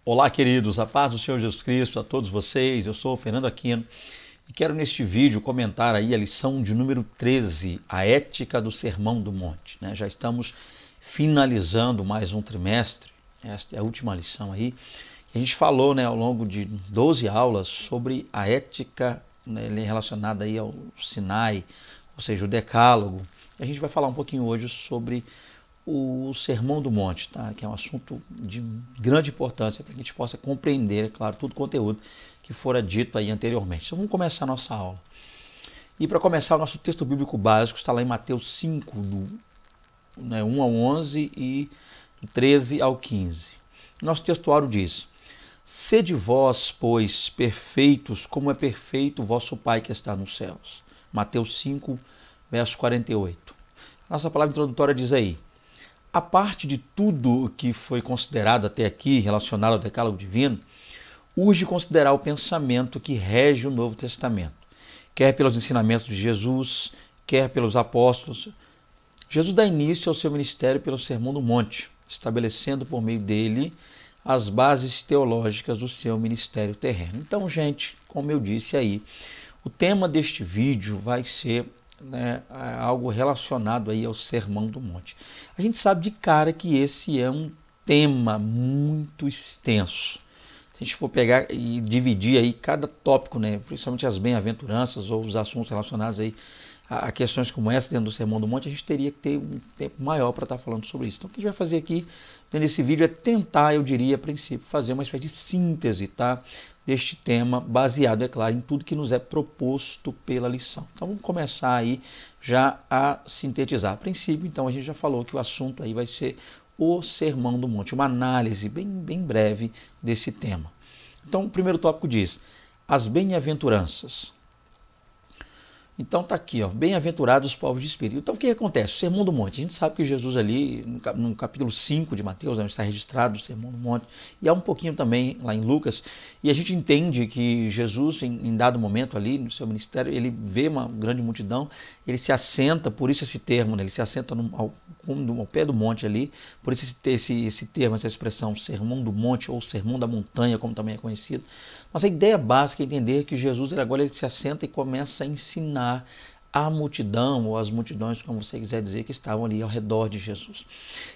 Olá, queridos, a paz do Senhor Jesus Cristo a todos vocês. Eu sou o Fernando Aquino e quero neste vídeo comentar aí a lição de número 13, a ética do Sermão do Monte. Já estamos finalizando mais um trimestre, esta é a última lição aí. A gente falou ao longo de 12 aulas sobre a ética relacionada aí ao Sinai, ou seja, o Decálogo. A gente vai falar um pouquinho hoje sobre o Sermão do Monte, tá? Que é um assunto de grande importância para que a gente possa compreender, é claro, todo o conteúdo que fora dito aí anteriormente. Então vamos começar a nossa aula. E para começar, o nosso texto bíblico básico está lá em Mateus 5, do 1 ao 11 e do 13 ao 15. Nosso textuário diz: Sede vós, pois, perfeitos, como é perfeito o vosso Pai que está nos céus. Mateus 5, verso 48. Nossa palavra introdutória diz aí: a parte de tudo que foi considerado até aqui relacionado ao decálogo divino, urge considerar o pensamento que rege o Novo Testamento, quer pelos ensinamentos de Jesus, quer pelos apóstolos. Jesus dá início ao seu ministério pelo Sermão do Monte, estabelecendo por meio dele as bases teológicas do seu ministério terreno. Então, gente, como eu disse aí, o tema deste vídeo vai ser algo relacionado aí ao Sermão do Monte. A gente sabe de cara que esse é um tema muito extenso. Se a gente for pegar e dividir aí cada tópico, principalmente as bem-aventuranças ou os assuntos relacionados aí a questões como essa dentro do Sermão do Monte, a gente teria que ter um tempo maior para estar falando sobre isso. Então, o que a gente vai fazer aqui nesse vídeo é tentar, eu diria, a princípio, fazer uma espécie de síntese, tá? Deste tema, baseado, é claro, em tudo que nos é proposto pela lição. Então, vamos começar aí já a sintetizar. A princípio, então, a gente já falou que o assunto aí vai ser o Sermão do Monte, uma análise bem breve desse tema. Então, o primeiro tópico diz: as bem-aventuranças. Então está aqui, bem-aventurados os povos de espírito. Então o que acontece? O Sermão do Monte. A gente sabe que Jesus ali, no capítulo 5 de Mateus, está registrado o Sermão do Monte, e há um pouquinho também lá em Lucas, e a gente entende que Jesus, em dado momento ali, no seu ministério, ele vê uma grande multidão, ele se assenta, por isso esse termo, ele se assenta ao pé do monte ali, por isso esse termo, essa expressão, Sermão do Monte, ou Sermão da Montanha, como também é conhecido. Mas a ideia básica é entender que Jesus agora ele se assenta e começa a ensinar a multidão, ou as multidões, como você quiser dizer, que estavam ali ao redor de Jesus.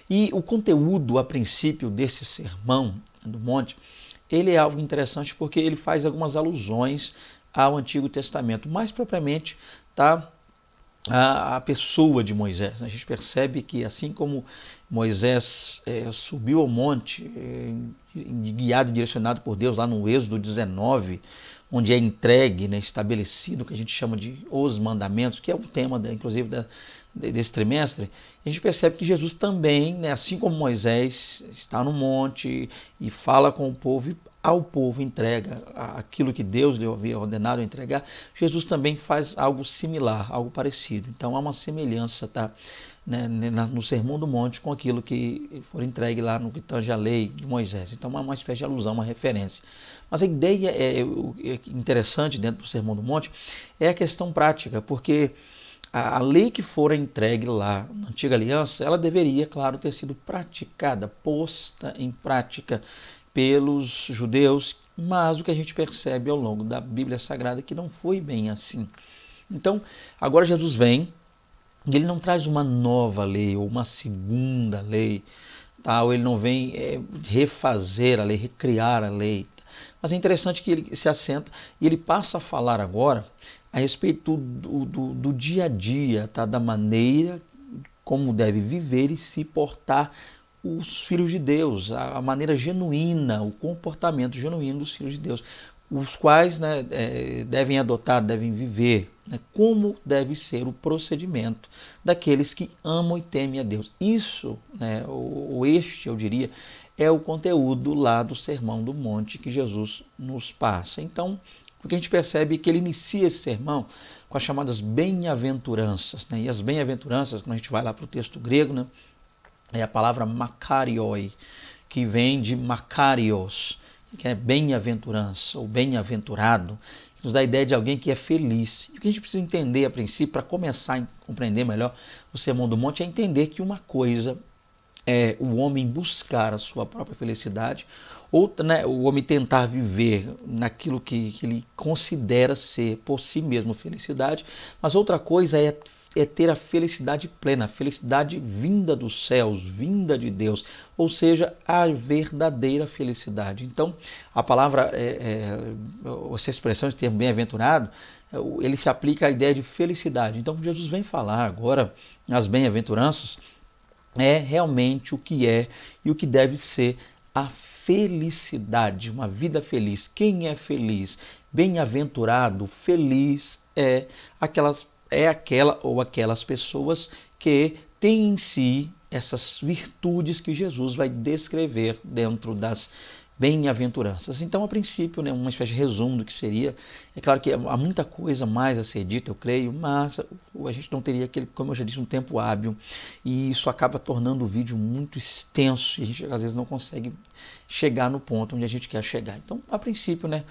E o conteúdo, a princípio, desse sermão do monte, ele é algo interessante porque ele faz algumas alusões ao Antigo Testamento. Mais propriamente, a pessoa de Moisés. A gente percebe que assim como Moisés subiu ao monte, guiado e direcionado por Deus, lá no Êxodo 19, onde é entregue, estabelecido o que a gente chama de os mandamentos, que é o tema, inclusive, desse trimestre, a gente percebe que Jesus também, assim como Moisés, está no monte e fala com o povo e ao povo entrega aquilo que Deus lhe havia ordenado entregar. Jesus também faz algo similar, algo parecido. Então há uma semelhança no Sermão do Monte com aquilo que for entregue lá no que tange a lei de Moisés. Então há uma espécie de alusão, uma referência. Mas a ideia é interessante dentro do Sermão do Monte é a questão prática, porque a lei que fora entregue lá na Antiga Aliança, ela deveria, claro, ter sido praticada, posta em prática pelos judeus, mas o que a gente percebe ao longo da Bíblia Sagrada é que não foi bem assim. Então, agora Jesus vem e ele não traz uma nova lei ou uma segunda lei, ou ele não vem refazer a lei, recriar a lei. Mas é interessante que ele se assenta e ele passa a falar agora a respeito do dia a dia, da maneira como deve viver e se portar os filhos de Deus, a maneira genuína, o comportamento genuíno dos filhos de Deus, os quais devem adotar, devem viver, como deve ser o procedimento daqueles que amam e temem a Deus. Isso, eu diria, é o conteúdo lá do Sermão do Monte que Jesus nos passa. Então, o que a gente percebe é que ele inicia esse sermão com as chamadas bem-aventuranças. E as bem-aventuranças, quando a gente vai lá para o texto grego, é a palavra makarioi, que vem de makarios, que é bem-aventurança ou bem-aventurado, que nos dá a ideia de alguém que é feliz. E o que a gente precisa entender a princípio, para começar a compreender melhor o Sermão do Monte, é entender que uma coisa é o homem buscar a sua própria felicidade, outra, né, o homem tentar viver naquilo que ele considera ser por si mesmo felicidade, mas outra coisa é ter a felicidade plena, a felicidade vinda dos céus, vinda de Deus, ou seja, a verdadeira felicidade. Então, a palavra, essa expressão, esse termo bem-aventurado, ele se aplica à ideia de felicidade. Então, Jesus vem falar agora nas bem-aventuranças, é realmente o que é e o que deve ser a felicidade, uma vida feliz. Quem é feliz? Bem-aventurado, feliz aquela ou aquelas pessoas que têm em si essas virtudes que Jesus vai descrever dentro das bem-aventuranças. Então, a princípio, né, uma espécie de resumo do que seria. É claro que há muita coisa mais a ser dita, eu creio, mas a gente não teria aquele, como eu já disse, um tempo hábil, e isso acaba tornando o vídeo muito extenso e a gente às vezes não consegue chegar no ponto onde a gente quer chegar. Então, a princípio, né,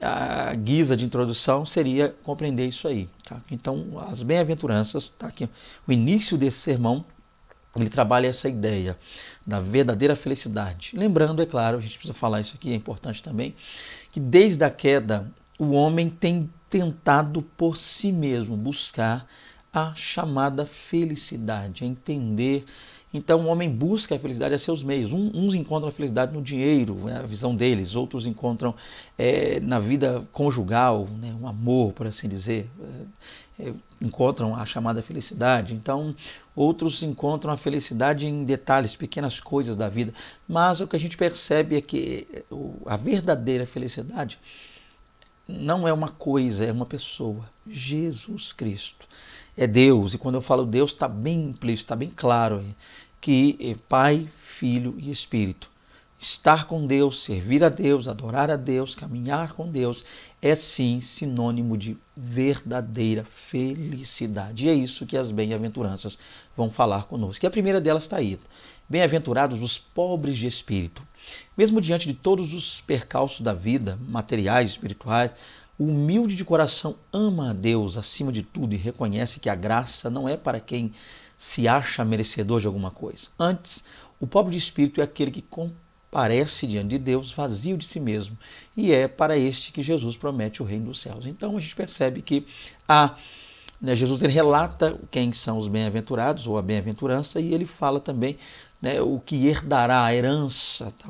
a guisa de introdução seria compreender isso aí. Tá? Então, as bem-aventuranças, tá aqui, o início desse sermão, ele trabalha essa ideia da verdadeira felicidade. Lembrando, é claro, a gente precisa falar isso aqui, é importante também, que desde a queda o homem tem tentado por si mesmo buscar a chamada felicidade, a entender. Então o homem busca a felicidade a seus meios. Uns encontram a felicidade no dinheiro, é a visão deles, outros encontram na vida conjugal, né, um amor, por assim dizer, encontram a chamada felicidade. Então outros encontram a felicidade em detalhes, pequenas coisas da vida. Mas o que a gente percebe é que a verdadeira felicidade não é uma coisa, é uma pessoa, Jesus Cristo. É Deus, e quando eu falo Deus, está bem implícito, está bem claro que é Pai, Filho e Espírito. Estar com Deus, servir a Deus, adorar a Deus, caminhar com Deus, é sim sinônimo de verdadeira felicidade. E é isso que as bem-aventuranças vão falar conosco. E a primeira delas está aí. Bem-aventurados os pobres de espírito. Mesmo diante de todos os percalços da vida, materiais, espirituais, o humilde de coração ama a Deus acima de tudo e reconhece que a graça não é para quem se acha merecedor de alguma coisa. Antes, o pobre de espírito é aquele que comparece diante de Deus vazio de si mesmo, e é para este que Jesus promete o reino dos céus. Então a gente percebe que Jesus ele relata quem são os bem-aventurados, ou a bem-aventurança, e ele fala também, né, o que herdará a herança, tá?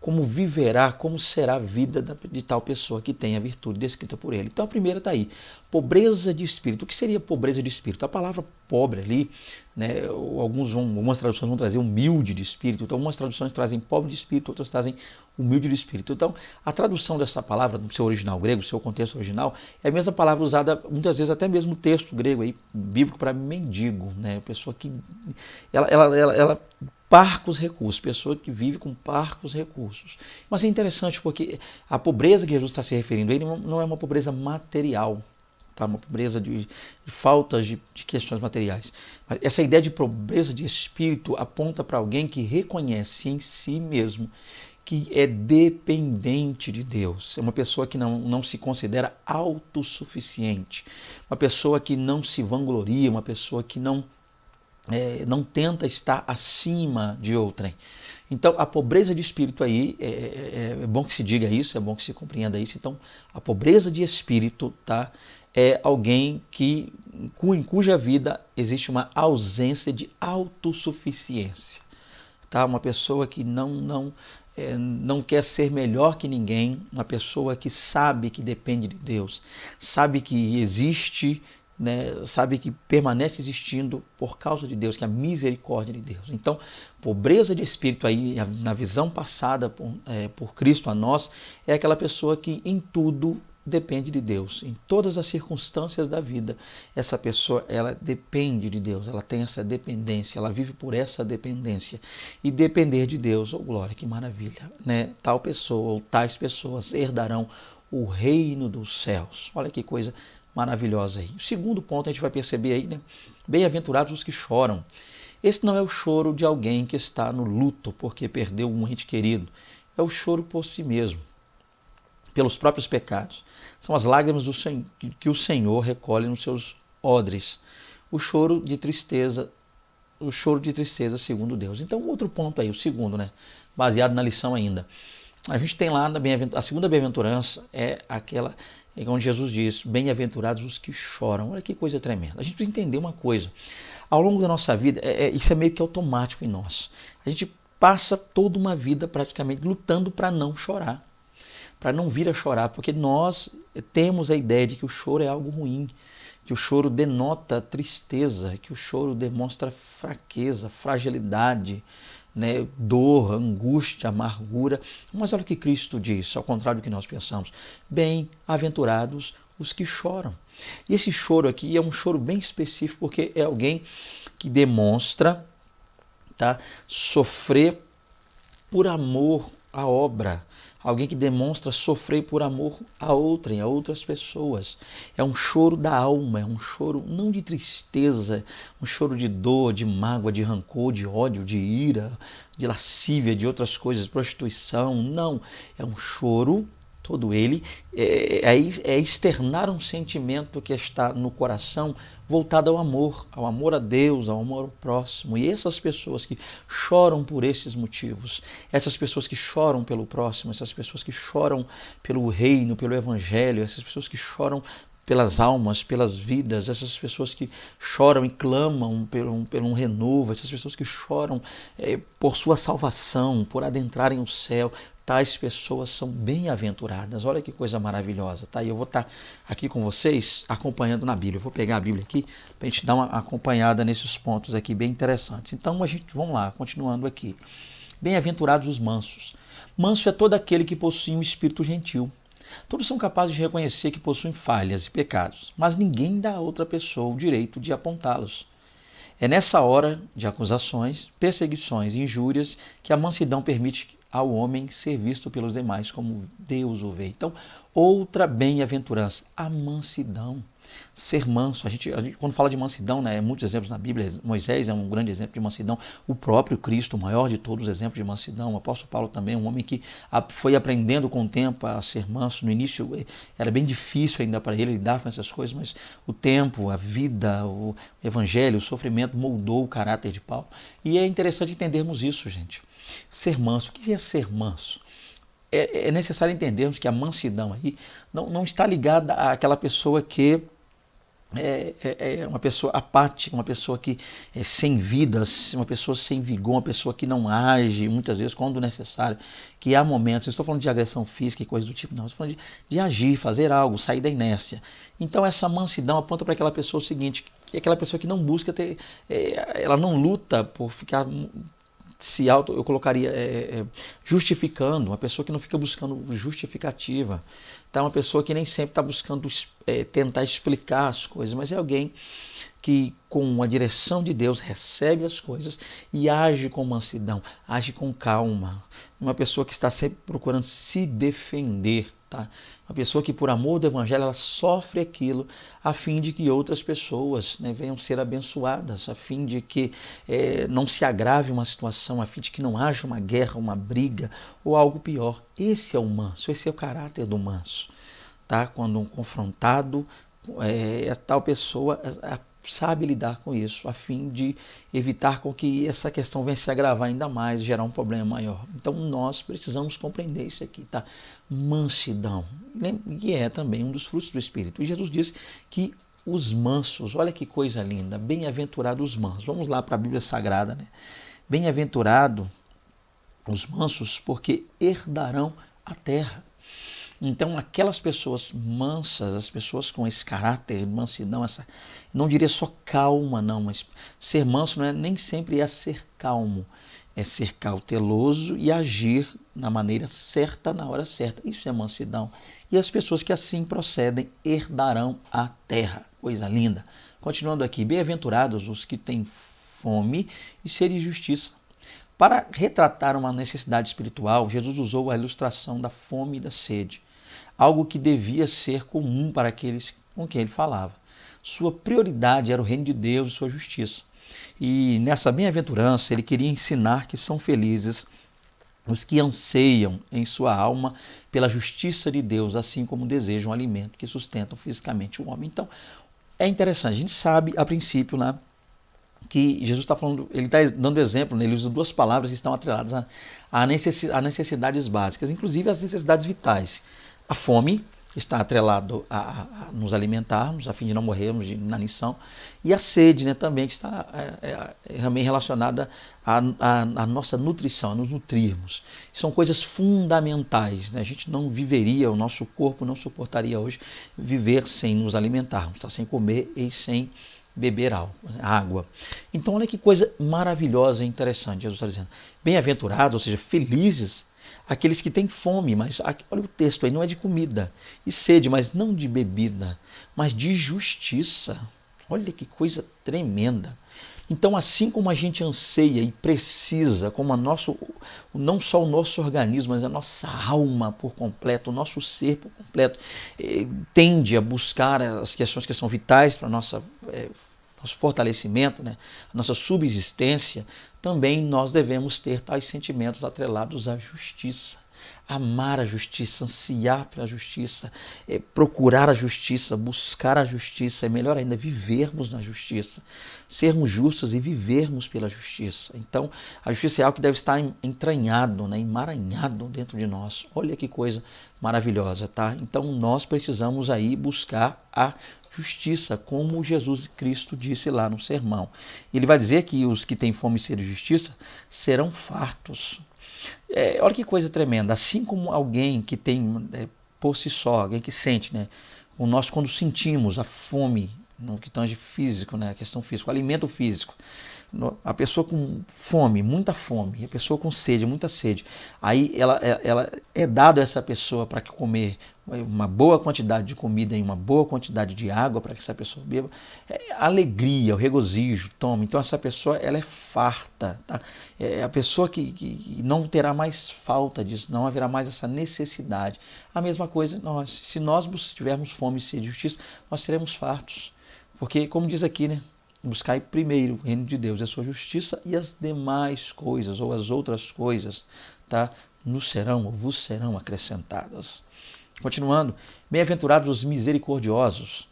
Como viverá, como será a vida de tal pessoa que tem a virtude descrita por ele. Então a primeira está aí, pobreza de espírito. O que seria pobreza de espírito? A palavra pobre ali, né, algumas traduções vão trazer humilde de espírito, então algumas traduções trazem pobre de espírito, outras trazem humilde de espírito. Então a tradução dessa palavra, no seu original grego, no seu contexto original, é a mesma palavra usada muitas vezes até mesmo no texto grego aí, bíblico, para mendigo, né, a pessoa que ela parcos recursos, pessoa que vive com parcos recursos. Mas é interessante porque a pobreza que Jesus está se referindo a ele não é uma pobreza material, tá? Uma pobreza de faltas de questões materiais. Mas essa ideia de pobreza de espírito aponta para alguém que reconhece em si mesmo que é dependente de Deus. É uma pessoa que não se considera autossuficiente, uma pessoa que não se vangloria, uma pessoa que não tenta estar acima de outrem. Então, a pobreza de espírito aí, é bom que se diga isso, é bom que se compreenda isso. Então, a pobreza de espírito, tá, é alguém em cuja vida existe uma ausência de autossuficiência. Tá? Uma pessoa que não quer ser melhor que ninguém, uma pessoa que sabe que depende de Deus, sabe que existe, né, sabe que permanece existindo por causa de Deus, que é a misericórdia de Deus. Então, pobreza de espírito aí, na visão passada por Cristo a nós, é aquela pessoa que em tudo depende de Deus. Em todas as circunstâncias da vida, essa pessoa, ela depende de Deus, ela tem essa dependência, ela vive por essa dependência. E depender de Deus, oh glória, que maravilha, né? Tal pessoa ou tais pessoas herdarão o reino dos céus. Olha que coisa maravilhosa aí. O segundo ponto a gente vai perceber aí, né? Bem-aventurados os que choram. Esse não é o choro de alguém que está no luto porque perdeu um ente querido. É o choro por si mesmo, pelos próprios pecados. São as lágrimas que o Senhor recolhe nos seus odres. O choro de tristeza o choro de tristeza segundo Deus. Então, outro ponto aí, o segundo, né? Baseado na lição ainda. A gente tem lá a segunda bem-aventurança é aquela onde Jesus diz: bem-aventurados os que choram. Olha que coisa tremenda. A gente precisa entender uma coisa. Ao longo da nossa vida, isso é meio que automático em nós. A gente passa toda uma vida praticamente lutando para não chorar, para não vir a chorar, porque nós temos a ideia de que o choro é algo ruim, que o choro denota tristeza, que o choro demonstra fraqueza, fragilidade, né, dor, angústia, amargura. Mas olha o que Cristo diz, ao contrário do que nós pensamos: bem-aventurados os que choram. E esse choro aqui é um choro bem específico, porque é alguém que demonstra, tá, sofrer por amor à obra. Alguém que demonstra sofrer por amor a outrem, a outras pessoas. É um choro da alma, é um choro não de tristeza, um choro de dor, de mágoa, de rancor, de ódio, de ira, de lascívia, de outras coisas, prostituição. Não, é um choro, todo ele, é externar um sentimento que está no coração voltado ao amor a Deus, ao amor ao próximo. E essas pessoas que choram por esses motivos, essas pessoas que choram pelo próximo, essas pessoas que choram pelo reino, pelo evangelho, essas pessoas que choram pelas almas, pelas vidas, essas pessoas que choram e clamam por um renovo, essas pessoas que choram por sua salvação, por adentrarem o céu, tais pessoas são bem-aventuradas. Olha que coisa maravilhosa, tá? E eu vou estar aqui com vocês acompanhando na Bíblia. Eu vou pegar a Bíblia aqui para a gente dar uma acompanhada nesses pontos aqui bem interessantes. Então, vamos lá, continuando aqui. Bem-aventurados os mansos. Manso é todo aquele que possui um espírito gentil. Todos são capazes de reconhecer que possuem falhas e pecados, mas ninguém dá a outra pessoa o direito de apontá-los. É nessa hora de acusações, perseguições e injúrias que a mansidão permite ao homem ser visto pelos demais como Deus o vê. Então, outra bem-aventurança, a mansidão. Ser manso. A gente quando fala de mansidão, né, muitos exemplos na Bíblia. Moisés é um grande exemplo de mansidão. O próprio Cristo, o maior de todos os exemplos de mansidão. O apóstolo Paulo também, um homem que foi aprendendo com o tempo a ser manso. No início era bem difícil ainda para ele lidar com essas coisas, mas o tempo, a vida, o evangelho, o sofrimento moldou o caráter de Paulo. E é interessante entendermos isso, gente. Ser manso. O que é ser manso? É necessário entendermos que a mansidão aí não está ligada àquela pessoa que é uma pessoa apática, uma pessoa que é sem vida, uma pessoa sem vigor, uma pessoa que não age, muitas vezes, quando necessário, que há momentos, eu estou falando de agressão física e coisas do tipo, não, eu estou falando de agir, fazer algo, sair da inércia. Então essa mansidão aponta para aquela pessoa o seguinte, que é aquela pessoa que não busca ter, ela não luta por ficar eu colocaria justificando, uma pessoa que não fica buscando justificativa, tá? Uma pessoa que nem sempre está buscando tentar explicar as coisas, mas é alguém que com a direção de Deus recebe as coisas e age com mansidão, age com calma. Uma pessoa que está sempre procurando se defender, tá? Uma pessoa que por amor do evangelho ela sofre aquilo a fim de que outras pessoas, né, venham ser abençoadas, a fim de que não se agrave uma situação, a fim de que não haja uma guerra, uma briga ou algo pior. Esse é o manso, esse é o caráter do manso, tá? Quando confrontado, tal pessoa sabe lidar com isso, a fim de evitar com que essa questão venha se agravar ainda mais, gerar um problema maior. Então nós precisamos compreender isso aqui, tá? Mansidão, e é também um dos frutos do Espírito. E Jesus diz que os mansos, olha que coisa linda, bem-aventurados os mansos. Vamos lá para a Bíblia Sagrada, né? Bem-aventurado os mansos, porque herdarão a terra. Então, aquelas pessoas mansas, as pessoas com esse caráter de mansidão, não diria só calma, não, mas ser manso não é nem sempre ser calmo, é ser cauteloso e agir na maneira certa, na hora certa. Isso é mansidão. E as pessoas que assim procedem herdarão a terra. Coisa linda. Continuando aqui, bem-aventurados os que têm fome e sede de justiça. Para retratar uma necessidade espiritual, Jesus usou a ilustração da fome e da sede, algo que devia ser comum para aqueles com quem ele falava. Sua prioridade era o reino de Deus e sua justiça. E nessa bem-aventurança ele queria ensinar que são felizes os que anseiam em sua alma pela justiça de Deus, assim como desejam alimento que sustentam fisicamente o homem. Então, é interessante, a gente sabe, a princípio, né, que Jesus está falando, ele está dando exemplo, né? Ele usa duas palavras que estão atreladas a necessidades básicas, inclusive as necessidades vitais. A fome está atrelado a nos alimentarmos, a fim de não morrermos de inanição, e a sede, né, também, que está também relacionada à nossa nutrição, a nos nutrirmos. São coisas fundamentais, né? A gente não viveria, o nosso corpo não suportaria hoje viver sem nos alimentarmos, tá? Sem comer e sem beber água. Então, olha que coisa maravilhosa e interessante. Jesus está dizendo: bem-aventurados, ou seja, felizes, aqueles que têm fome, mas olha o texto aí, não é de comida e sede, mas não de bebida, mas de justiça. Olha que coisa tremenda. Então, assim como a gente anseia e precisa, como não só o nosso organismo, mas a nossa alma por completo, o nosso ser por completo, tende a buscar as questões que são vitais para nosso fortalecimento, né? A nossa subsistência, também nós devemos ter tais sentimentos atrelados à justiça. Amar a justiça, ansiar pela justiça, procurar a justiça, buscar a justiça, é melhor ainda vivermos na justiça, sermos justos e vivermos pela justiça. Então, a justiça é algo que deve estar entranhado, né, emaranhado dentro de nós. Olha que coisa maravilhosa, tá? Então, nós precisamos aí buscar a justiça, como Jesus Cristo disse lá no sermão. Ele vai dizer que os que têm fome e sede de justiça serão fartos. Olha que coisa tremenda. Assim como alguém que tem por si só, alguém que sente, né? Nós, quando sentimos a fome, no que tange físico, né? A questão física, o alimento físico, a pessoa com fome, muita fome, a pessoa com sede, muita sede, aí ela é dado a essa pessoa para que comer uma boa quantidade de comida e uma boa quantidade de água para que essa pessoa beba, a alegria, o regozijo, toma. Então essa pessoa, ela é farta, tá? É a pessoa que não terá mais falta disso, não haverá mais essa necessidade. A mesma coisa nós, se nós tivermos fome e sede de justiça, nós seremos fartos, porque, como diz aqui, né? Buscai primeiro o reino de Deus, a sua justiça, e as demais coisas, ou as outras coisas, tá? Nos serão ou vos serão acrescentadas. Continuando, bem-aventurados os misericordiosos.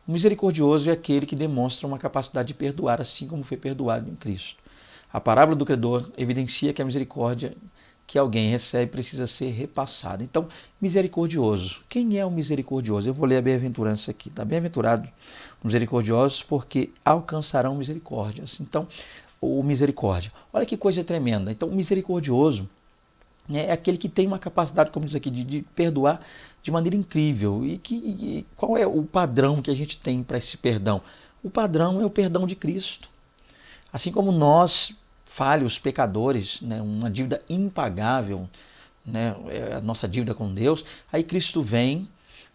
O misericordioso é aquele que demonstra uma capacidade de perdoar, assim como foi perdoado em Cristo. A parábola do credor evidencia que a misericórdia que alguém recebe precisa ser repassada. Então, misericordioso. Quem é o misericordioso? Eu vou ler a bem-aventurança aqui. Tá? Bem-aventurado os misericordiosos, porque alcançarão misericórdias. Então, o misericórdia. Olha que coisa tremenda. Então, o misericordioso é aquele que tem uma capacidade, como diz aqui, de perdoar de maneira incrível. E qual é o padrão que a gente tem para esse perdão? O padrão é o perdão de Cristo. Assim como nós, falhos, pecadores, né, uma dívida impagável, né, a nossa dívida com Deus, aí Cristo vem,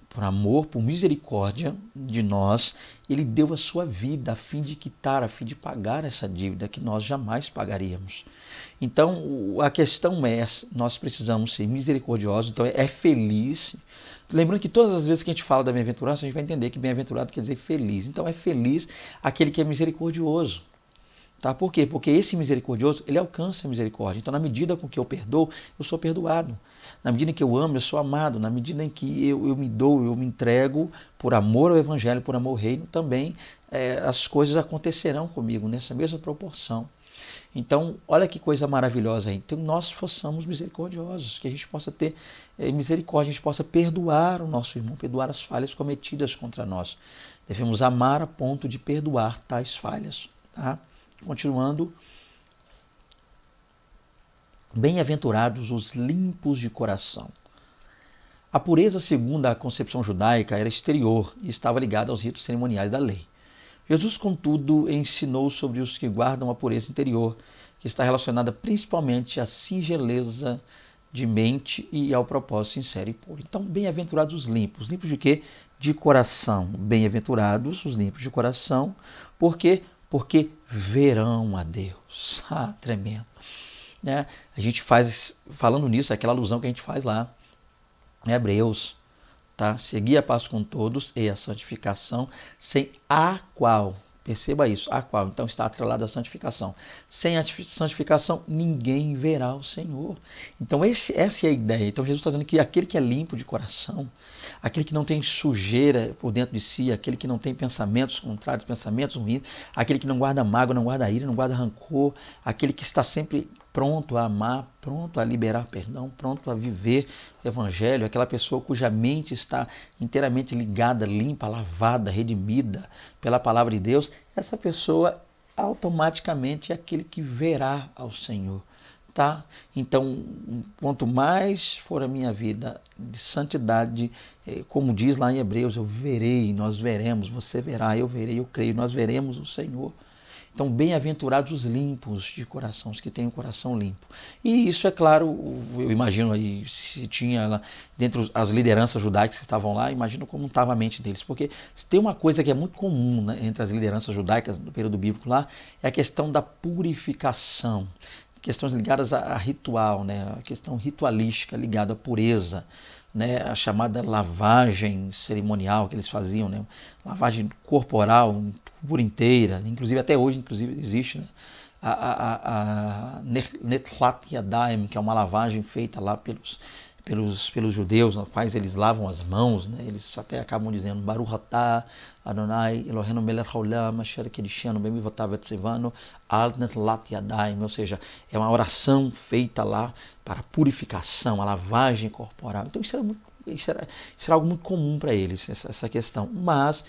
por amor, por misericórdia de nós, ele deu a sua vida a fim de quitar, a fim de pagar essa dívida que nós jamais pagaríamos. Então, a questão é, nós precisamos ser misericordiosos, então é feliz. Lembrando que todas as vezes que a gente fala da bem-aventurança, a gente vai entender que bem-aventurado quer dizer feliz. Então, é feliz aquele que é misericordioso. Tá? Por quê? Porque esse misericordioso, ele alcança a misericórdia. Então, na medida com que eu perdoo, eu sou perdoado. Na medida em que eu amo, eu sou amado. Na medida em que eu me dou, eu me entrego por amor ao Evangelho, por amor ao Reino, também as coisas acontecerão comigo nessa mesma proporção. Então, olha que coisa maravilhosa aí. Então, nós possamos misericordiosos, que a gente possa ter misericórdia, a gente possa perdoar o nosso irmão, perdoar as falhas cometidas contra nós. Devemos amar a ponto de perdoar tais falhas. Tá? Continuando, bem-aventurados os limpos de coração. A pureza, segundo a concepção judaica, era exterior e estava ligada aos ritos cerimoniais da lei. Jesus, contudo, ensinou sobre os que guardam a pureza interior, que está relacionada principalmente à singeleza de mente e ao propósito sincero e puro. Então, bem-aventurados os limpos. Limpos de quê? De coração. Bem-aventurados os limpos de coração. Por quê? Porque verão a Deus. Ah, tremendo. Né? A gente faz, falando nisso, aquela alusão que a gente faz lá em Hebreus, tá? Seguir a paz com todos e a santificação, sem a qual Perceba isso, a qual então está atrelada à santificação. Sem a santificação, ninguém verá o Senhor. Então essa é a ideia. Então Jesus está dizendo que aquele que é limpo de coração, aquele que não tem sujeira por dentro de si, aquele que não tem pensamentos contrários, pensamentos ruins, aquele que não guarda mágoa, não guarda ira, não guarda rancor, aquele que está sempre pronto a amar, pronto a liberar perdão, pronto a viver o Evangelho, aquela pessoa cuja mente está inteiramente ligada, limpa, lavada, redimida pela palavra de Deus, essa pessoa automaticamente é aquele que verá ao Senhor. Tá? Então, quanto mais for a minha vida de santidade, como diz lá em Hebreus, eu verei, nós veremos, você verá, eu verei, eu creio, nós veremos o Senhor. Então, bem-aventurados os limpos de coração, os que têm o coração limpo. E isso, é claro, eu imagino aí, se tinha lá, dentro as lideranças judaicas que estavam lá, imagino como estava a mente deles. Porque tem uma coisa que é muito comum, né, entre as lideranças judaicas do período bíblico lá, é a questão da purificação. Questões ligadas a ritual, né, a questão ritualística ligada à pureza, né, a chamada lavagem cerimonial que eles faziam, né, lavagem corporal por inteira, inclusive até hoje inclusive existe, né, a Netlat Yadayim, que é uma lavagem feita lá pelos judeus, nos quais eles lavam as mãos, né? Eles até acabam dizendo Baruch atah Adonai Eloheinu melech haolam asher kedishanu b'mivotav vetzivanu al netlat yadayim, ou seja, é uma oração feita lá para a purificação, a lavagem corporal. Então isso era algo muito comum para eles, essa questão. Mas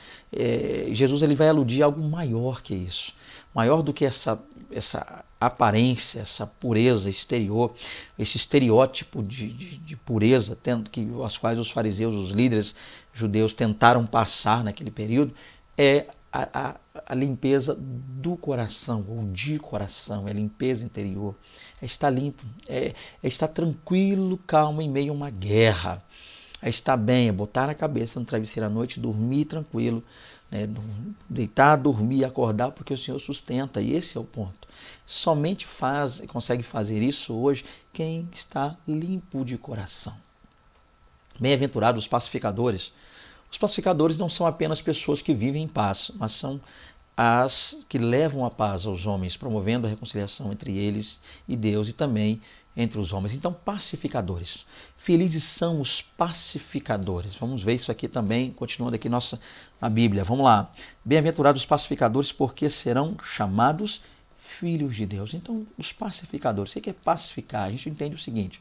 Jesus ele vai aludir a algo maior que isso. Maior do que essa aparência, essa pureza exterior, esse estereótipo de pureza, as quais os fariseus, os líderes judeus tentaram passar naquele período, é a limpeza do coração, ou de coração, é a limpeza interior, é estar limpo, é estar tranquilo, calmo em meio a uma guerra, é estar bem, é botar a cabeça no travesseiro à noite, dormir tranquilo, né? Deitar, dormir, acordar, porque o Senhor sustenta, e esse é o ponto. Somente consegue fazer isso hoje quem está limpo de coração. Bem-aventurados os pacificadores. Os pacificadores não são apenas pessoas que vivem em paz, mas são as que levam a paz aos homens, promovendo a reconciliação entre eles e Deus e também entre os homens. Então, pacificadores. Felizes são os pacificadores. Vamos ver isso aqui também, continuando aqui na Bíblia. Vamos lá. Bem-aventurados os pacificadores, porque serão chamados filhos de Deus. Então, os pacificadores. O que é pacificar? A gente entende o seguinte.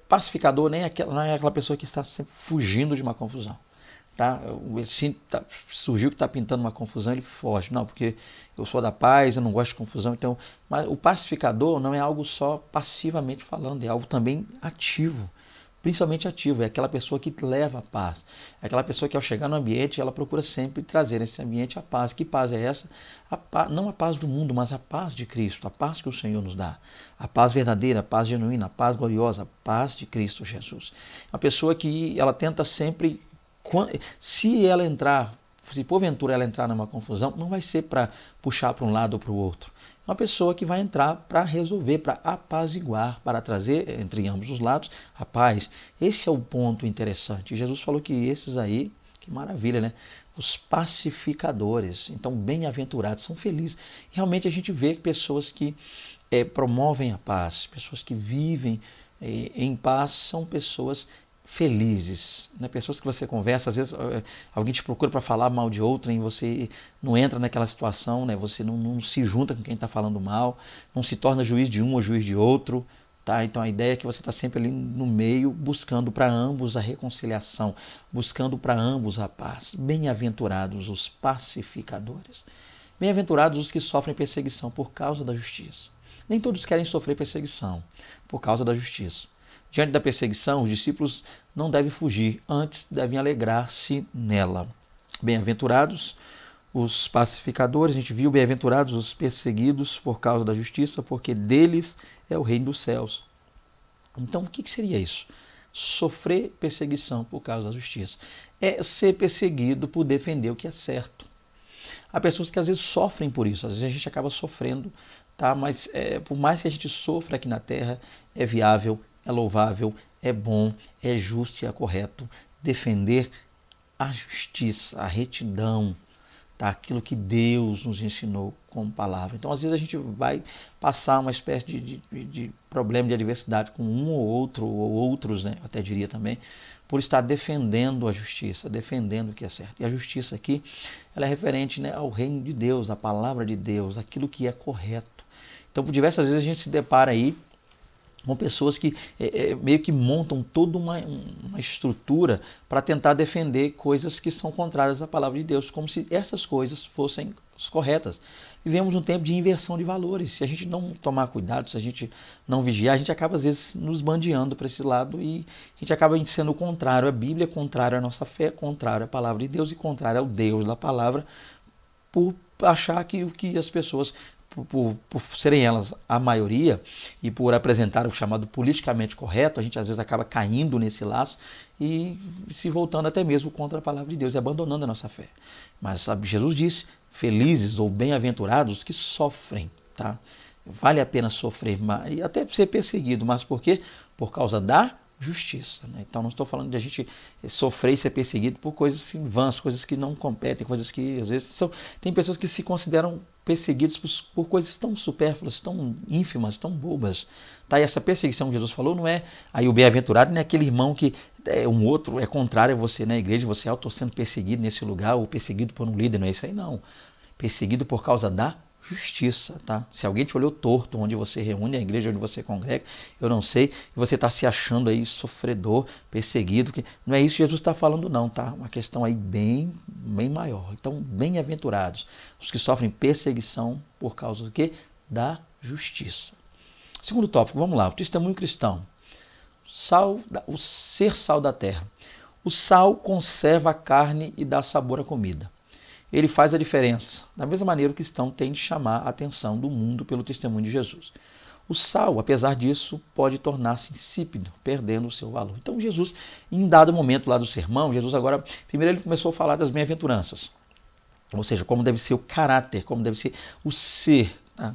Pacificador não é aquela pessoa que está sempre fugindo de uma confusão. Tá? Surgiu que está pintando uma confusão, ele foge. Não, porque eu sou da paz, eu não gosto de confusão. Então, mas o pacificador não é algo só passivamente falando, é algo também ativo. Principalmente ativo, é aquela pessoa que leva a paz. É aquela pessoa que ao chegar no ambiente, ela procura sempre trazer nesse ambiente a paz. Que paz é essa? Não a paz do mundo, mas a paz de Cristo, a paz que o Senhor nos dá. A paz verdadeira, a paz genuína, a paz gloriosa, a paz de Cristo Jesus. Uma pessoa que ela tenta sempre... Se porventura ela entrar numa confusão, não vai ser para puxar para um lado ou para o outro. É uma pessoa que vai entrar para resolver, para apaziguar, para trazer entre ambos os lados a paz. Esse é o ponto interessante. Jesus falou que esses aí, que maravilha, né? Os pacificadores, então bem-aventurados, são felizes. Realmente a gente vê pessoas que promovem a paz, pessoas que vivem em paz, são pessoas felizes, né? Pessoas que você conversa, às vezes alguém te procura para falar mal de outrem e você não entra naquela situação, né? Você não se junta com quem está falando mal, não se torna juiz de um ou juiz de outro, tá? Então a ideia é que você está sempre ali no meio, buscando para ambos a reconciliação, buscando para ambos a paz. Bem-aventurados os pacificadores. Bem-aventurados os que sofrem perseguição por causa da justiça. Nem todos querem sofrer perseguição por causa da justiça. Diante da perseguição, os discípulos não devem fugir, antes devem alegrar-se nela. Bem-aventurados os pacificadores, a gente viu, bem-aventurados os perseguidos por causa da justiça, porque deles é o reino dos céus. Então, o que seria isso? Sofrer perseguição por causa da justiça. É ser perseguido por defender o que é certo. Há pessoas que às vezes sofrem por isso, às vezes a gente acaba sofrendo, tá? Mas por mais que a gente sofra aqui na terra, é viável, é louvável, é bom, é justo e é correto defender a justiça, a retidão, tá? Aquilo que Deus nos ensinou como palavra. Então, às vezes, a gente vai passar uma espécie de problema, de adversidade com um ou outro, ou outros, né? Eu até diria também, por estar defendendo a justiça, defendendo o que é certo. E a justiça aqui, ela é referente, né, ao reino de Deus, à palavra de Deus, aquilo que é correto. Então, por diversas vezes a gente se depara aí com pessoas que meio que montam toda uma estrutura para tentar defender coisas que são contrárias à palavra de Deus, como se essas coisas fossem corretas. Vivemos um tempo de inversão de valores. Se a gente não tomar cuidado, se a gente não vigiar, a gente acaba às vezes nos bandeando para esse lado e a gente acaba sendo o contrário. A Bíblia é contrária à nossa fé, contrária à palavra de Deus e contrária ao Deus da palavra, por achar que o que as pessoas, por serem elas a maioria e por apresentar o chamado politicamente correto, a gente às vezes acaba caindo nesse laço e se voltando até mesmo contra a palavra de Deus e abandonando a nossa fé. Mas sabe, Jesus disse, felizes ou bem-aventurados os que sofrem, tá? Vale a pena sofrer e até ser perseguido, mas por quê? Por causa da justiça, né? Então não estou falando de a gente sofrer e ser perseguido por coisas assim, vãs, coisas que não competem, coisas que às vezes são... Tem pessoas que se consideram perseguidos por coisas tão supérfluas, tão ínfimas, tão bobas. Tá? E essa perseguição que Jesus falou não é aí o bem-aventurado, não é aquele irmão que é um outro, é contrário a você na igreja, você é sendo perseguido nesse lugar ou perseguido por um líder, não é isso aí não. Perseguido por causa da justiça, tá? Se alguém te olhou torto onde você reúne, a igreja onde você congrega, eu não sei, e você está se achando aí sofredor, perseguido, que não é isso que Jesus está falando não, tá? Uma questão aí bem maior. Então, bem-aventurados os que sofrem perseguição por causa do quê? Da justiça. Segundo tópico, vamos lá, o testemunho cristão. O ser sal da terra. O sal conserva a carne e dá sabor à comida. Ele faz a diferença, da mesma maneira que o cristão tem de chamar a atenção do mundo pelo testemunho de Jesus. O sal, apesar disso, pode tornar-se insípido, perdendo o seu valor. Então Jesus, em um dado momento lá do sermão, Jesus agora, primeiro ele começou a falar das bem-aventuranças, ou seja, como deve ser o caráter, como deve ser o ser, tá?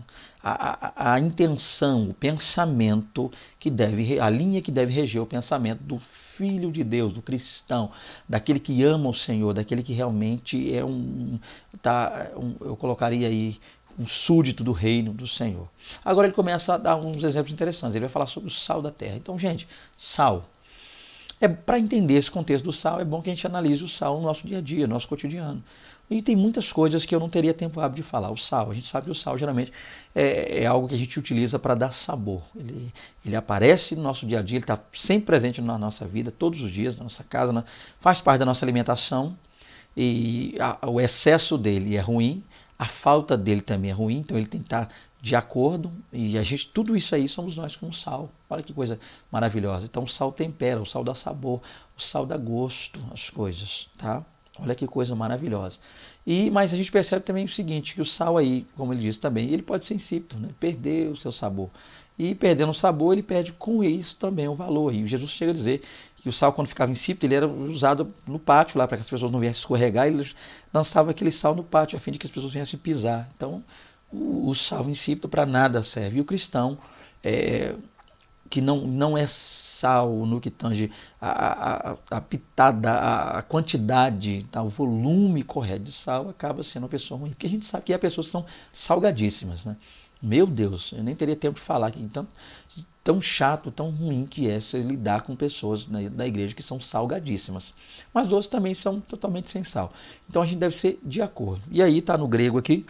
A intenção, o pensamento que deve, a linha que deve reger o pensamento do Filho de Deus, do cristão, daquele que ama o Senhor, daquele que realmente é eu colocaria aí, um súdito do reino do Senhor. Agora ele começa a dar uns exemplos interessantes, ele vai falar sobre o sal da terra. Então, gente, sal. Para entender esse contexto do sal, é bom que a gente analise o sal no nosso dia a dia, no nosso cotidiano. E tem muitas coisas que eu não teria tempo hábil de falar. O sal, a gente sabe que o sal geralmente é algo que a gente utiliza para dar sabor. Ele aparece no nosso dia a dia, ele está sempre presente na nossa vida, todos os dias, na nossa casa, faz parte da nossa alimentação. E o excesso dele é ruim, a falta dele também é ruim, então ele tem que estar de acordo, e a gente, tudo isso aí somos nós com o sal. Olha que coisa maravilhosa. Então o sal tempera, o sal dá sabor, o sal dá gosto às coisas, tá? Olha que coisa maravilhosa. Mas a gente percebe também o seguinte, que o sal aí, como ele disse também, ele pode ser insípido, né? Perder o seu sabor. E perdendo o sabor, ele perde com isso também o valor. E Jesus chega a dizer que o sal, quando ficava insípido, ele era usado no pátio lá, para que as pessoas não viessem escorregar, ele lançava aquele sal no pátio, a fim de que as pessoas viessem pisar. Então, o sal insípido para nada serve. E o cristão, que não é sal no que tange a pitada, a quantidade, tá, o volume correto de sal, acaba sendo uma pessoa ruim. Porque a gente sabe que as pessoas são salgadíssimas, né? Meu Deus, eu nem teria tempo de falar aqui, tão chato, tão ruim que é você lidar com pessoas da igreja que são salgadíssimas. Mas outros também são totalmente sem sal. Então a gente deve ser de acordo. E aí está no grego aqui,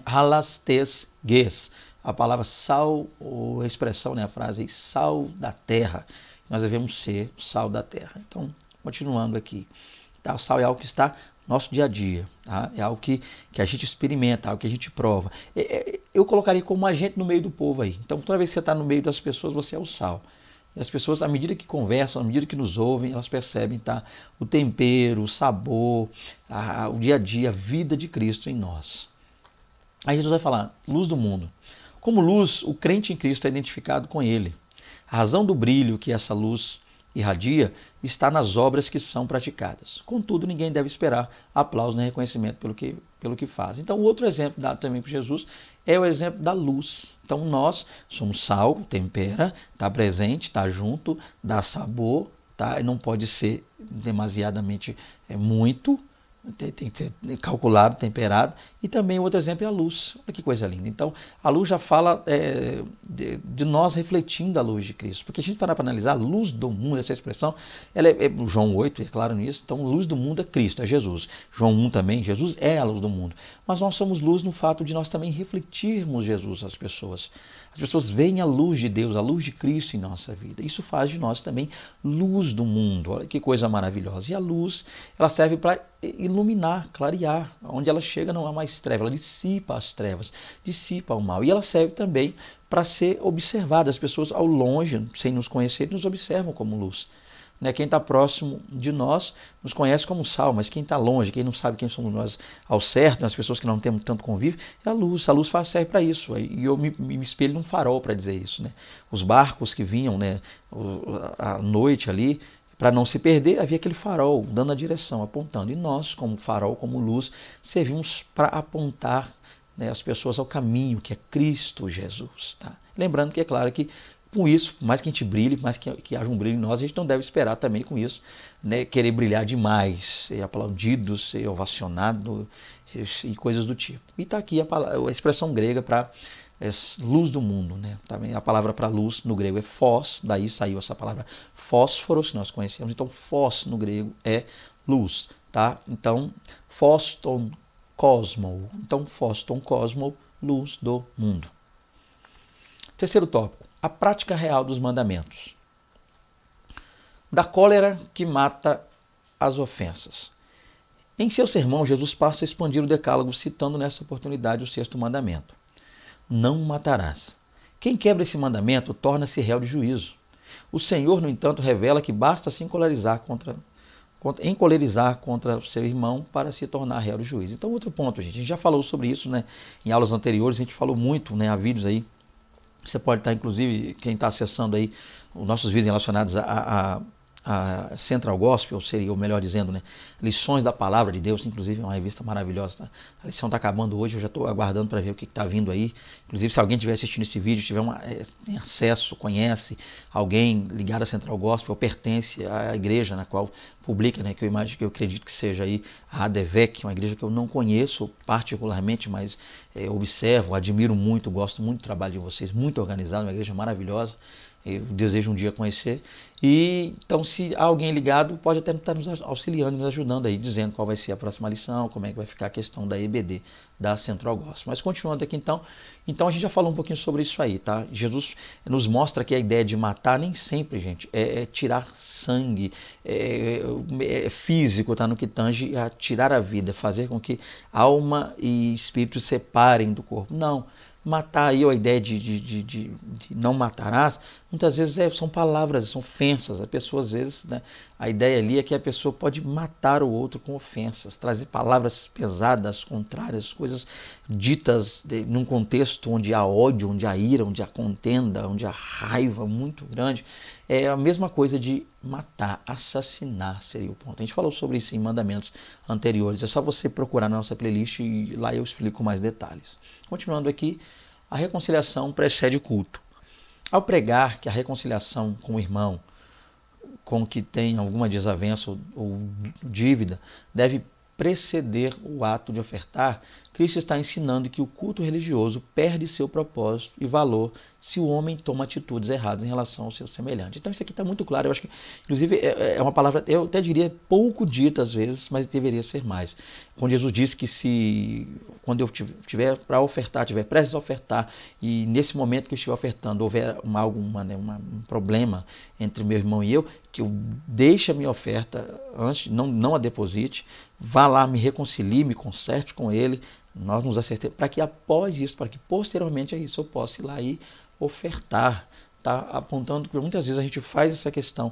halastes ges, a palavra sal, ou a expressão, né, a frase aí, sal da terra. Nós devemos ser o sal da terra. Então, continuando aqui, tá? O sal é algo que está no nosso dia a dia, tá? É algo que a gente experimenta, algo que a gente prova. Eu colocaria como agente no meio do povo aí. Então, toda vez que você está no meio das pessoas, você é o sal. E as pessoas, à medida que conversam, à medida que nos ouvem, elas percebem, tá, o tempero, o sabor, o dia a dia, a vida de Cristo em nós. Aí Jesus vai falar, luz do mundo. Como luz, o crente em Cristo é identificado com ele. A razão do brilho que essa luz irradia está nas obras que são praticadas. Contudo, ninguém deve esperar aplauso nem reconhecimento pelo que faz. Então, o outro exemplo dado também por Jesus é o exemplo da luz. Então, nós somos sal, tempera, está presente, está junto, dá sabor, tá? Não pode ser demasiadamente muito, Tem que ser calculado, temperado. E também outro exemplo é a luz. Olha que coisa linda. Então, a luz já fala de nós refletindo a luz de Cristo. Porque a gente parar para analisar, a luz do mundo, essa expressão, ela é João 8, é claro nisso. Então, luz do mundo é Cristo, é Jesus. João 1 também, Jesus é a luz do mundo. Mas nós somos luz no fato de nós também refletirmos Jesus às pessoas. As pessoas veem a luz de Deus, a luz de Cristo em nossa vida. Isso faz de nós também luz do mundo. Olha que coisa maravilhosa. E a luz, ela serve para iluminar, clarear. Onde ela chega não há mais trevas, ela dissipa as trevas, dissipa o mal. E ela serve também para ser observada. As pessoas ao longe, sem nos conhecer, nos observam como luz. Quem está próximo de nós nos conhece como sal, mas quem está longe, quem não sabe quem somos nós ao certo, as pessoas que não temos tanto convívio, é a luz. A luz serve para isso. E eu me espelho num farol para dizer isso. Os barcos que vinham à noite ali, para não se perder, havia aquele farol dando a direção, apontando. E nós, como farol, como luz, servimos para apontar as pessoas ao caminho, que é Cristo Jesus. Tá? Lembrando que é claro que com isso, mais que a gente brilhe, mais que haja um brilho em nós, a gente não deve esperar também com isso, querer brilhar demais, ser aplaudido, ser ovacionado e coisas do tipo. E está aqui a expressão grega para luz do mundo. Também a palavra para luz no grego é phos, daí saiu essa palavra fósforos, que nós conhecemos. Então, phos no grego é luz. Tá? Então, phoston cosmo. Então, phoston cosmo, luz do mundo. Terceiro tópico, a prática real dos mandamentos. Da cólera que mata as ofensas. Em seu sermão, Jesus passa a expandir o decálogo, citando nessa oportunidade o sexto mandamento. Não matarás. Quem quebra esse mandamento torna-se réu de juízo. O Senhor, no entanto, revela que basta se encolerizar contra o seu irmão para se tornar réu de juízo. Então, outro ponto, gente. A gente já falou sobre isso, em aulas anteriores, a gente falou muito, há vídeos aí. Você pode estar, inclusive, quem está acessando aí os nossos vídeos relacionados a Central Gospel, ou melhor dizendo, Lições da Palavra de Deus, inclusive é uma revista maravilhosa. Tá? A lição está acabando hoje, eu já estou aguardando para ver o que está vindo aí. Inclusive, se alguém estiver assistindo esse vídeo, tem acesso, conhece alguém ligado à Central Gospel, ou pertence à igreja na qual publica, que eu acredito que seja aí a ADVEC, uma igreja que eu não conheço particularmente, mas observo, admiro muito, gosto muito do trabalho de vocês, muito organizado, uma igreja maravilhosa. Eu desejo um dia conhecer. E então, se há alguém ligado, pode até estar nos auxiliando, nos ajudando aí, dizendo qual vai ser a próxima lição, como é que vai ficar a questão da EBD, da Central Gospel. Mas continuando aqui então a gente já falou um pouquinho sobre isso aí, tá? Jesus nos mostra que a ideia de matar nem sempre, gente, é tirar sangue, é físico, tá? No que tange a tirar a vida, fazer com que alma e espírito se separem do corpo. Não. Matar aí, a ideia de não matarás, muitas vezes são palavras, são ofensas. A pessoa, às vezes, a ideia ali é que a pessoa pode matar o outro com ofensas, trazer palavras pesadas, contrárias, coisas ditas num contexto onde há ódio, onde há ira, onde há contenda, onde há raiva muito grande. É a mesma coisa de matar, assassinar seria o ponto. A gente falou sobre isso em mandamentos anteriores. É só você procurar na nossa playlist e lá eu explico mais detalhes. Continuando aqui, a reconciliação precede o culto. Ao pregar que a reconciliação com o irmão, com que tem alguma desavença ou dívida, deve preceder o ato de ofertar, Cristo está ensinando que o culto religioso perde seu propósito e valor se o homem toma atitudes erradas em relação ao seu semelhante. Então isso aqui está muito claro. Eu acho que, inclusive, é uma palavra, eu até diria pouco dita às vezes, mas deveria ser mais. Quando Jesus disse que quando eu tiver para ofertar, tiver prestes a ofertar, e nesse momento que eu estiver ofertando, houver um problema entre meu irmão e eu, que eu deixe a minha oferta antes, não a deposite, vá lá, me reconcilie, me conserte com ele, nós nos acertemos, para que após isso, para que posteriormente a isso eu possa ir lá e ofertar. Tá apontando que muitas vezes a gente faz essa questão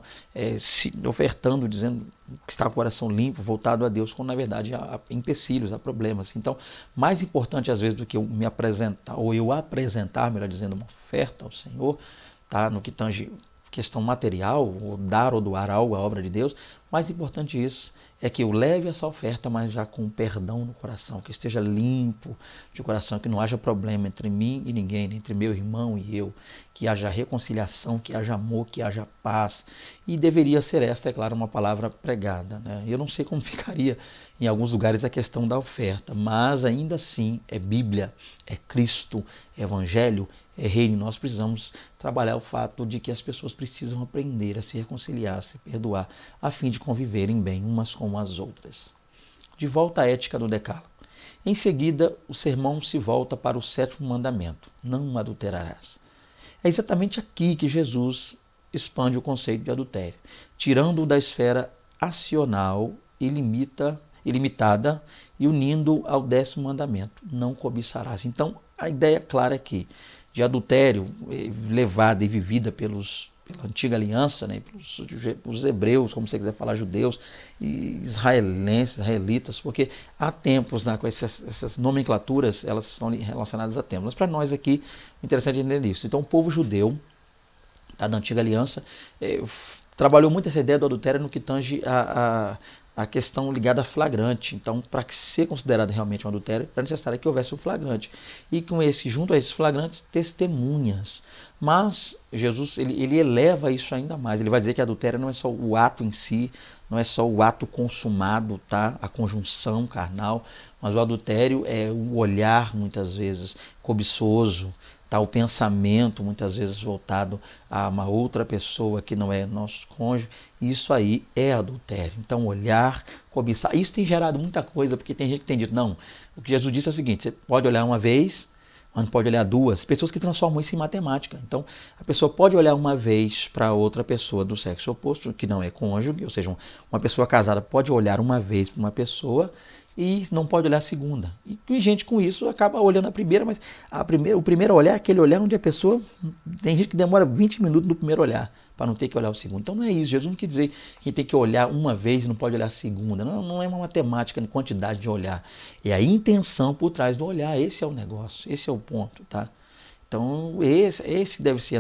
se ofertando, dizendo que está com o coração limpo, voltado a Deus, quando na verdade há empecilhos, há problemas. Então, mais importante às vezes do que eu me apresentar, ou eu apresentar, melhor dizendo, uma oferta ao Senhor, tá, no que tange questão material, ou dar ou doar algo à obra de Deus, mais importante isso é que eu leve essa oferta, mas já com perdão no coração, que esteja limpo de coração, que não haja problema entre mim e ninguém, entre meu irmão e eu, que haja reconciliação, que haja amor, que haja paz. E deveria ser esta, é claro, uma palavra pregada, né? Eu não sei como ficaria em alguns lugares a questão da oferta, mas ainda assim é Bíblia, é Cristo, é Evangelho, é reino. Nós precisamos trabalhar o fato de que as pessoas precisam aprender a se reconciliar, a se perdoar, a fim de conviverem bem umas com as outras. De volta à ética do decálogo. Em seguida, o sermão se volta para o 7º mandamento: não adulterarás. É exatamente aqui que Jesus expande o conceito de adultério, tirando-o da esfera acional ilimitada e unindo ao 10º mandamento: não cobiçarás. Então, a ideia clara é que de adultério levada e vivida pela antiga aliança, né, pelos hebreus, como você quiser falar, judeus e israelitas, porque há tempos, né, com essas nomenclaturas, elas são relacionadas a tempos. Mas para nós aqui, o interessante é entender isso. Então, o povo judeu, tá, da antiga aliança, trabalhou muito essa ideia do adultério no que tange a questão ligada a flagrante. Então, para ser considerado realmente um adultério, era necessário que houvesse um flagrante. E com junto a esses flagrantes, testemunhas. Mas Jesus ele eleva isso ainda mais. Ele vai dizer que adultério não é só o ato em si, não é só o ato consumado, tá? A conjunção carnal, mas o adultério é o olhar, muitas vezes, cobiçoso, tá? O pensamento, muitas vezes, voltado a uma outra pessoa que não é nosso cônjuge. Isso aí é adultério. Então, olhar, cobiçar. Isso tem gerado muita coisa, porque tem gente que tem dito, não, o que Jesus disse é o seguinte: você pode olhar uma vez, mas não pode olhar duas. Pessoas que transformam isso em matemática. Então, a pessoa pode olhar uma vez para outra pessoa do sexo oposto, que não é cônjuge, ou seja, uma pessoa casada pode olhar uma vez para uma pessoa e não pode olhar a segunda. E gente com isso acaba olhando a primeira, mas o primeiro olhar é aquele olhar onde a pessoa... Tem gente que demora 20 minutos do primeiro olhar para não ter que olhar o segundo. Então não é isso. Jesus não quer dizer que tem que olhar uma vez e não pode olhar a segunda. Não é uma matemática de quantidade de olhar. É a intenção por trás do olhar. Esse é o negócio, esse é o ponto, tá? Então, isso deve ser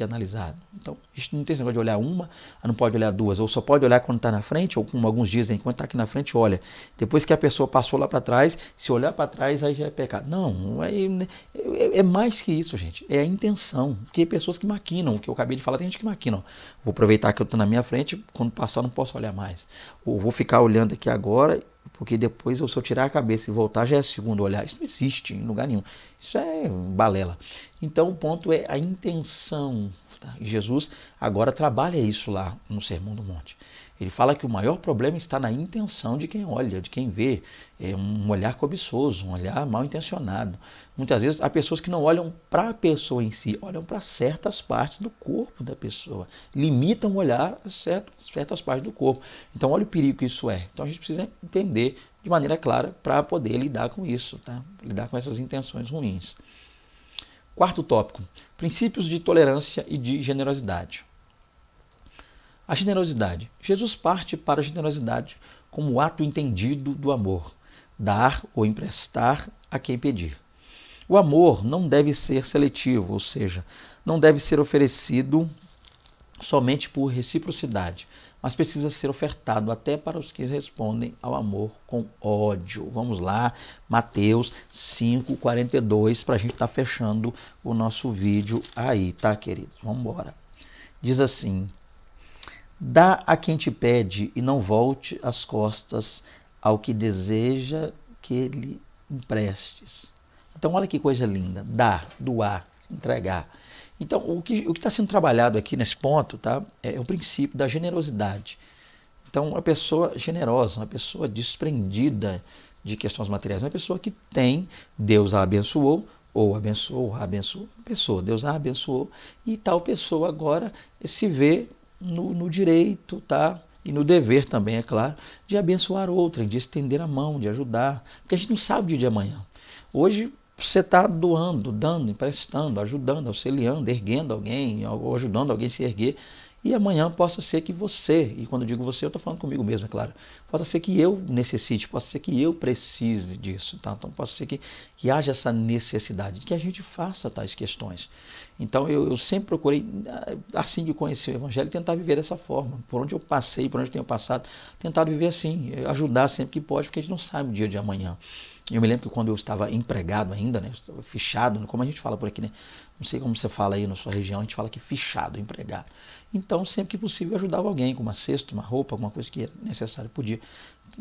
analisado. Então, a gente não tem esse negócio de olhar uma, não pode olhar duas, ou só pode olhar quando está na frente, ou como alguns dizem, quando está aqui na frente, olha. Depois que a pessoa passou lá para trás, se olhar para trás, aí já é pecado. Não, é mais que isso, gente. É a intenção. Porque pessoas que maquinam, o que eu acabei de falar, tem gente que maquina. Ó, vou aproveitar que eu estou na minha frente, quando passar não posso olhar mais. Ou vou ficar olhando aqui agora, porque depois, se eu tirar a cabeça e voltar, já é segundo olhar. Isso não existe em lugar nenhum. Isso é balela. Então, o ponto é a intenção. Tá? E Jesus agora trabalha isso lá no Sermão do Monte. Ele fala que o maior problema está na intenção de quem olha, de quem vê. É um olhar cobiçoso, um olhar mal intencionado. Muitas vezes há pessoas que não olham para a pessoa em si, olham para certas partes do corpo da pessoa. Limitam o olhar a certas partes do corpo. Então, olha o perigo que isso é. Então, a gente precisa entender de maneira clara para poder lidar com isso, tá? Lidar com essas intenções ruins. 4º tópico: princípios de tolerância e de generosidade. A generosidade. Jesus parte para a generosidade como o ato entendido do amor, dar ou emprestar a quem pedir. O amor não deve ser seletivo, ou seja, não deve ser oferecido somente por reciprocidade, mas precisa ser ofertado até para os que respondem ao amor com ódio. Vamos lá, Mateus 5:42, para a gente estar fechando o nosso vídeo aí, tá, queridos? Vamos embora. Diz assim: dá a quem te pede e não volte as costas ao que deseja que lhe emprestes. Então, olha que coisa linda. Dar, doar, entregar. Então, o que está sendo trabalhado aqui nesse ponto, tá, é o princípio da generosidade. Então, uma pessoa generosa, uma pessoa desprendida de questões materiais, uma pessoa que tem, Deus a abençoou, ou abençoou a pessoa, Deus a abençoou, e tal pessoa agora se vê no direito, tá? E no dever também, é claro, de abençoar outrem, de estender a mão, de ajudar, porque a gente não sabe o dia de amanhã. Hoje você está doando, dando, emprestando, ajudando, auxiliando, erguendo alguém, ou ajudando alguém a se erguer, e amanhã possa ser que você, e quando eu digo você, eu estou falando comigo mesmo, é claro, possa ser que eu necessite, possa ser que eu precise disso, tá? Então possa ser que haja essa necessidade, que a gente faça tais questões. Então eu sempre procurei, assim que conheci o Evangelho, tentar viver dessa forma, por onde eu passei, por onde eu tenho passado, tentar viver assim, ajudar sempre que pode, porque a gente não sabe o dia de amanhã. Eu me lembro que quando eu estava empregado ainda, né, estava fichado, como a gente fala por aqui, né, não sei como você fala aí na sua região, a gente fala que fichado, empregado. Então, sempre que possível, eu ajudava alguém com uma cesta, uma roupa, alguma coisa que era necessário, podia.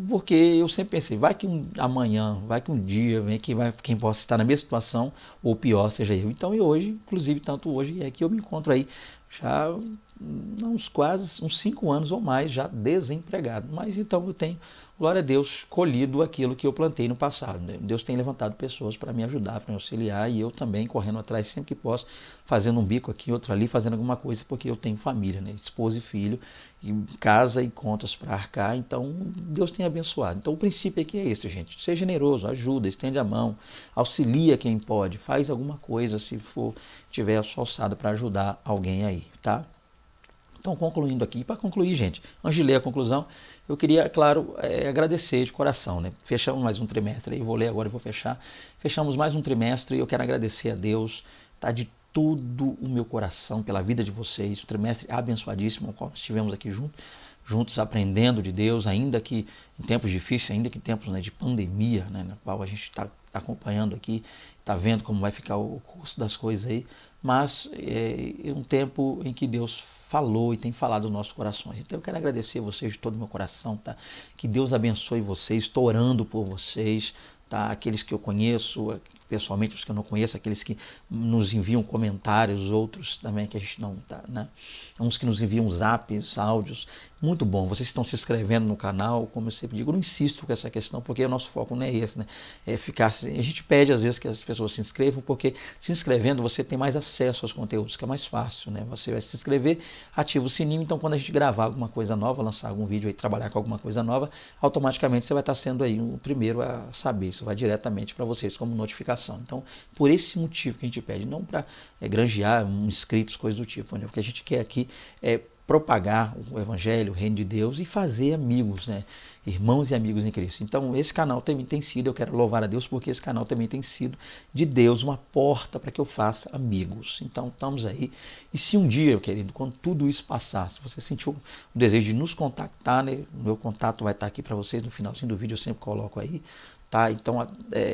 Porque eu sempre pensei, vai que amanhã, vai que um dia, vem quem possa estar na mesma situação, ou pior, seja eu. Então, e hoje, inclusive, tanto hoje é que eu me encontro aí já uns 5 anos ou mais já desempregado. Mas então eu tenho, glória a Deus, colhido aquilo que eu plantei no passado. Né? Deus tem levantado pessoas para me ajudar, para me auxiliar, e eu também correndo atrás sempre que posso, fazendo um bico aqui, outro ali, fazendo alguma coisa, porque eu tenho família, né? Esposa e filho, e casa e contas para arcar, então Deus tem abençoado. Então o princípio aqui é esse, gente. Seja generoso, ajuda, estende a mão, auxilia quem pode, faz alguma coisa se for tiver a sua alçada para ajudar alguém aí, tá? Então, concluindo aqui, para concluir, gente, antes de ler a conclusão, eu queria, claro, agradecer de coração, né? Fechamos mais um trimestre, aí vou ler agora e vou fechar. Fechamos mais um trimestre e eu quero agradecer a Deus, tá? De todo o meu coração pela vida de vocês, um trimestre abençoadíssimo, no qual estivemos aqui juntos aprendendo de Deus, ainda que em tempos difíceis, ainda que em tempos, né, de pandemia, né, na qual a gente está acompanhando aqui, está vendo como vai ficar o curso das coisas aí, mas é um tempo em que Deus falou e tem falado nos nossos corações. Então eu quero agradecer a vocês de todo o meu coração, tá? Que Deus abençoe vocês, estou orando por vocês, tá? Aqueles que eu conheço pessoalmente, os que eu não conheço, aqueles que nos enviam comentários, outros também que a gente não tá, né? Uns que nos enviam zaps, áudios. Muito bom, vocês estão se inscrevendo no canal, como eu sempre digo, eu não insisto com essa questão, porque o nosso foco não é esse, né? É ficar, a gente pede às vezes que as pessoas se inscrevam, porque se inscrevendo você tem mais acesso aos conteúdos, que é mais fácil, né? Você vai se inscrever, ativa o sininho, então quando a gente gravar alguma coisa nova, lançar algum vídeo aí, trabalhar com alguma coisa nova, automaticamente você vai estar sendo aí o primeiro a saber, isso vai diretamente para vocês como notificação. Então, por esse motivo que a gente pede, não para granjear inscritos, coisas do tipo, né? O que a gente quer aqui é propagar o Evangelho, o Reino de Deus e fazer amigos, né? Irmãos e amigos em Cristo. Então, esse canal também tem sido, eu quero louvar a Deus, porque esse canal também tem sido de Deus uma porta para que eu faça amigos. Então, estamos aí. E se um dia, querido, quando tudo isso passar, se você sentiu o desejo de nos contactar, né? O meu contato vai estar aqui para vocês no finalzinho do vídeo, eu sempre coloco aí, tá? Então,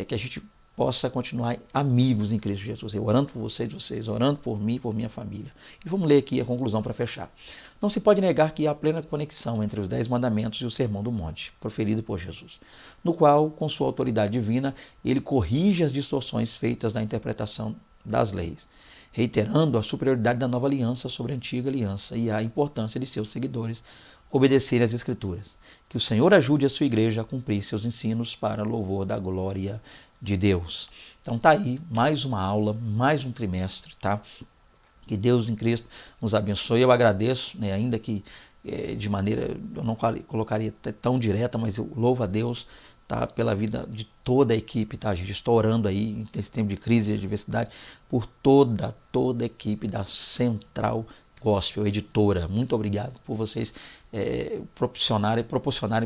que a gente possa continuar amigos em Cristo Jesus, eu orando por vocês, orando por mim, por minha família. E vamos ler aqui a conclusão para fechar. Não se pode negar que há plena conexão entre os 10 mandamentos e o Sermão do Monte, proferido por Jesus, no qual, com sua autoridade divina, ele corrige as distorções feitas na interpretação das leis, reiterando a superioridade da nova aliança sobre a antiga aliança e a importância de seus seguidores obedecerem às Escrituras. Que o Senhor ajude a sua igreja a cumprir seus ensinos para louvor da glória de Deus. Então tá aí, mais uma aula, mais um trimestre, tá? Que Deus em Cristo nos abençoe. Eu agradeço, né, ainda que de maneira, eu não colocaria tão direta, mas eu louvo a Deus, tá, pela vida de toda a equipe, tá, gente? Estou orando aí, nesse tempo de crise e adversidade, por toda a equipe da Central Gospel, editora. Muito obrigado por vocês proporcionarem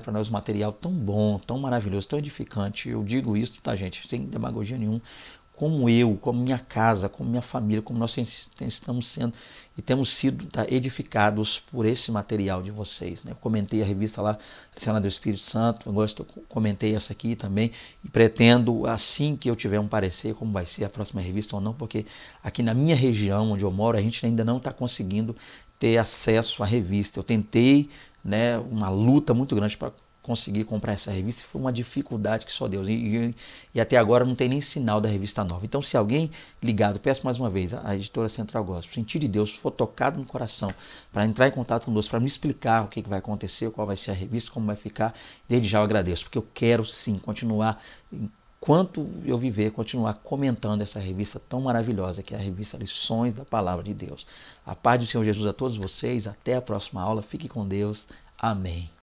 para nós um material tão bom, tão maravilhoso, tão edificante. Eu digo isso, tá, gente, sem demagogia nenhuma, como minha casa, como minha família, como nós estamos sendo e temos sido, tá, edificados por esse material de vocês, né? Eu comentei a revista lá, Lição do Espírito Santo, comentei essa aqui também e pretendo, assim que eu tiver um parecer, como vai ser a próxima revista ou não, porque aqui na minha região, onde eu moro, a gente ainda não está conseguindo ter acesso à revista. Eu tentei, né, uma luta muito grande para conseguir comprar essa revista, foi uma dificuldade que só Deus, e até agora não tem nem sinal da revista nova. Então, se alguém ligado, peço mais uma vez, a editora Central Gospel, sentir de Deus, for tocado no coração, para entrar em contato conosco, para me explicar o que vai acontecer, qual vai ser a revista, como vai ficar, desde já eu agradeço, porque eu quero sim continuar, enquanto eu viver, continuar comentando essa revista tão maravilhosa, que é a revista Lições da Palavra de Deus. A paz do Senhor Jesus a todos vocês, até a próxima aula, fique com Deus, amém.